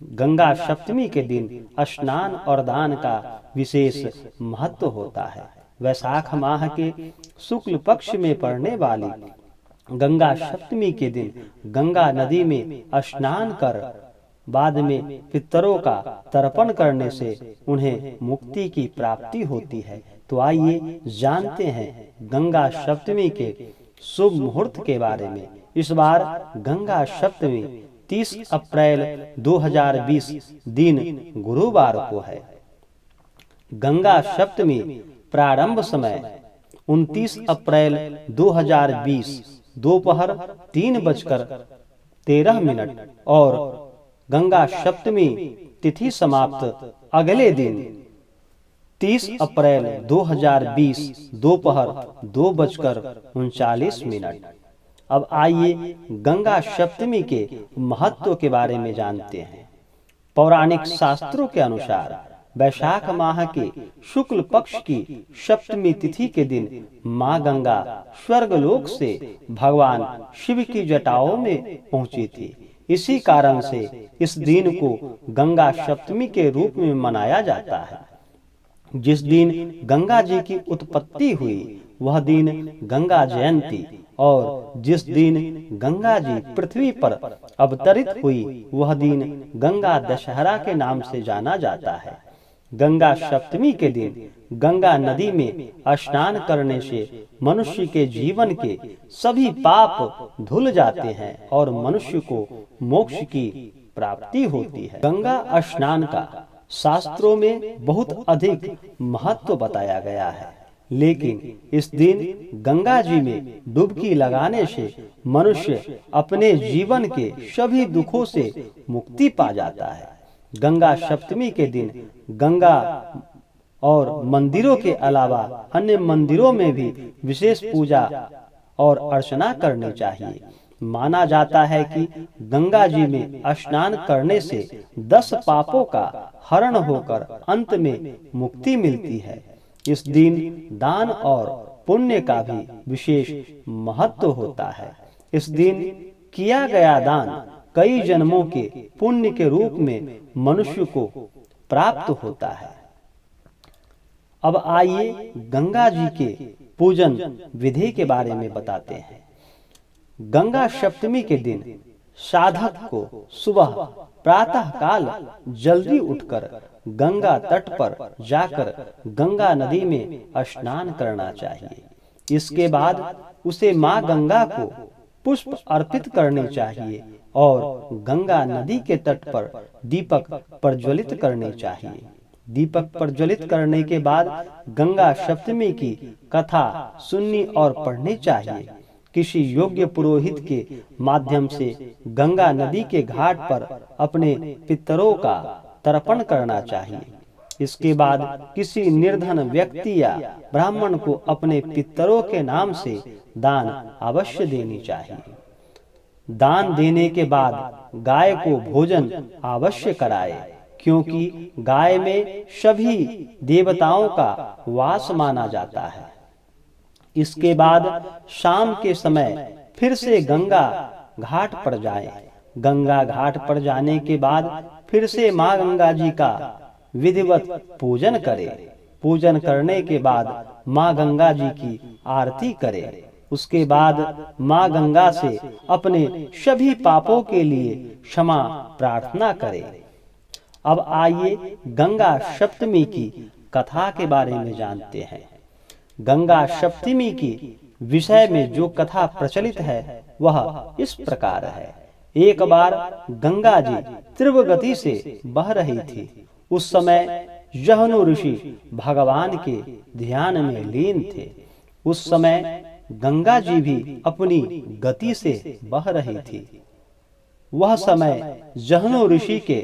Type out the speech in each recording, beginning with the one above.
गंगा सप्तमी के दिन स्नान और दान का विशेष महत्व होता है। वैशाख माह के शुक्ल पक्ष में पड़ने वाली गंगा सप्तमी के दिन गंगा नदी में स्नान कर बाद में पितरों का तर्पण करने से उन्हें मुक्ति की प्राप्ति होती है। तो आइए जानते हैं गंगा सप्तमी के शुभ मुहूर्त के बारे में। इस बार गंगा सप्तमी 30 अप्रैल 2020 दिन गुरुवार को है। गंगा सप्तमी प्रारंभ समय 29 अप्रैल 2020 दोपहर 3:13 और गंगा सप्तमी तिथि समाप्त अगले दिन 30 अप्रैल 2020 दोपहर 2:39। अब आइए गंगा सप्तमी के महत्व के बारे में जानते हैं। पौराणिक शास्त्रों के अनुसार वैशाख माह के शुक्ल पक्ष की सप्तमी तिथि के दिन माँ गंगा स्वर्गलोक से भगवान शिव की जटाओं में पहुंची थी। इसी कारण से इस दिन को गंगा सप्तमी के रूप में मनाया जाता है। जिस दिन गंगा जी की उत्पत्ति हुई वह दिन गंगा जयंती और जिस दिन गंगा जी पृथ्वी पर अवतरित हुई वह दिन गंगा दशहरा के नाम से जाना जाता है। गंगा सप्तमी के दिन गंगा नदी में स्नान करने से मनुष्य के जीवन के सभी पाप धुल जाते हैं और मनुष्य को मोक्ष की प्राप्ति होती है। गंगा स्नान का शास्त्रों में बहुत अधिक महत्व बताया गया है, लेकिन इस दिन गंगा जी में डुबकी लगाने से मनुष्य अपने जीवन के सभी दुखों से मुक्ति पा जाता है। गंगा सप्तमी के दिन गंगा और मंदिरों के अलावा अन्य मंदिरों में भी विशेष पूजा और अर्चना करनी चाहिए। माना जाता है कि गंगा जी में स्नान करने से 10 पापों का हरण होकर अंत में मुक्ति मिलती है। इस दिन दान और पुण्य का भी विशेष महत्व होता है। इस दिन किया गया दान कई जन्मों के पुण्य के रूप में मनुष्य को प्राप्त होता है। अब आइए गंगा जी के पूजन विधि के बारे में बताते हैं। गंगा सप्तमी के दिन साधक को सुबह प्रातः काल जल्दी उठकर गंगा तट पर जाकर गंगा नदी में स्नान करना चाहिए। इसके बाद उसे माँ गंगा को पुष्प अर्पित करने चाहिए और गंगा नदी के तट पर दीपक प्रज्वलित करने चाहिए। दीपक प्रज्वलित करने के बाद गंगा सप्तमी की कथा सुननी और पढ़नी चाहिए। किसी योग्य पुरोहित के माध्यम से गंगा नदी के घाट पर अपने पितरों का तर्पण करना चाहिए। इसके बाद किसी निर्धन व्यक्ति या ब्राह्मण को अपने पितरों के नाम से दान अवश्य देनी चाहिए। दान देने के बाद गाय को भोजन अवश्य कराए, क्योंकि गाय में सभी देवताओं का वास माना जाता है। इसके बाद शाम के समय फिर से गंगा घाट पर जाएं। गंगा घाट पर जाने के बाद फिर से माँ गंगा जी का विधिवत पूजन करें। पूजन करने के बाद माँ गंगा जी की आरती करें। उसके बाद माँ गंगा से अपने सभी पापों के लिए क्षमा प्रार्थना करें। अब आइए गंगा सप्तमी की कथा के बारे में जानते हैं। गंगा सप्तमी की विषय में जो कथा प्रचलित है वह इस प्रकार है। एक बार गंगा जी तीव्र गति से बह रही थी। उस समय जहनु ऋषि भगवान के ध्यान में लीन थे। उस समय गंगा जी भी अपनी गति से बह रही थी। वह समय जहनु ऋषि के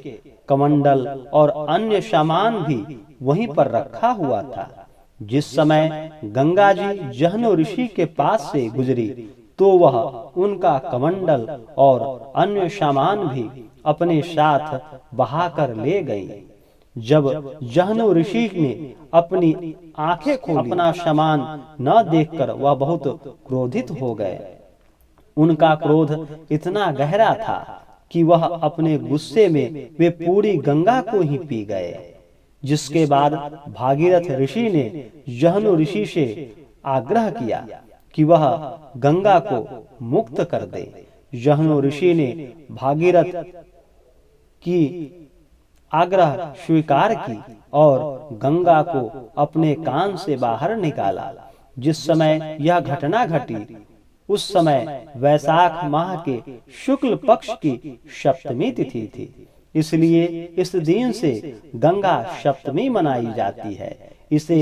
कमंडल और अन्य सामान भी वहीं पर रखा हुआ था। जिस समय गंगा जी जहनु ऋषि के पास से गुजरी तो वह उनका कमंडल और अन्य सामान भी अपने साथ बहाकर ले गई। जब जहनु ऋषि ने अपनी आंखें खोली, अपना सामान न देखकर वह बहुत क्रोधित हो गए। उनका क्रोध इतना गहरा था कि वह अपने गुस्से में वे पूरी गंगा को ही पी गए। जिसके बाद भागीरथ ऋषि ने जहनु ऋषि से आग्रह किया कि वह गंगा को मुक्त कर दे। जहनु ऋषि ने भागीरथ की आग्रह स्वीकार की और गंगा को अपने कान से बाहर निकाला। जिस समय यह घटना घटी उस समय वैशाख माह के शुक्ल पक्ष की सप्तमी तिथि थी। इसलिए इस दिन से गंगा सप्तमी मनाई जाती है। इसे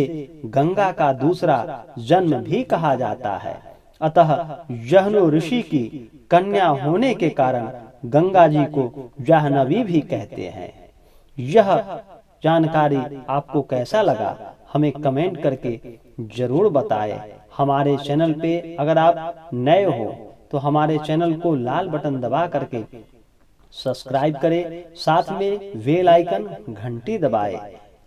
गंगा का दूसरा जन्म भी कहा जाता है। अतः जहनु ऋषि की कन्या होने के कारण गंगा जी को जाह्नवी भी कहते हैं। यह जानकारी आपको कैसा लगा हमें कमेंट करके जरूर बताएं। हमारे चैनल पे अगर आप नए हो तो हमारे चैनल को लाल बटन दबा करके सब्सक्राइब करें, साथ में बेल आइकन घंटी दबाएं,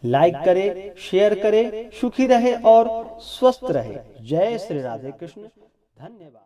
लाइक करें, शेयर करें। सुखी रहे और स्वस्थ रहे। जय श्री राधे कृष्ण। धन्यवाद।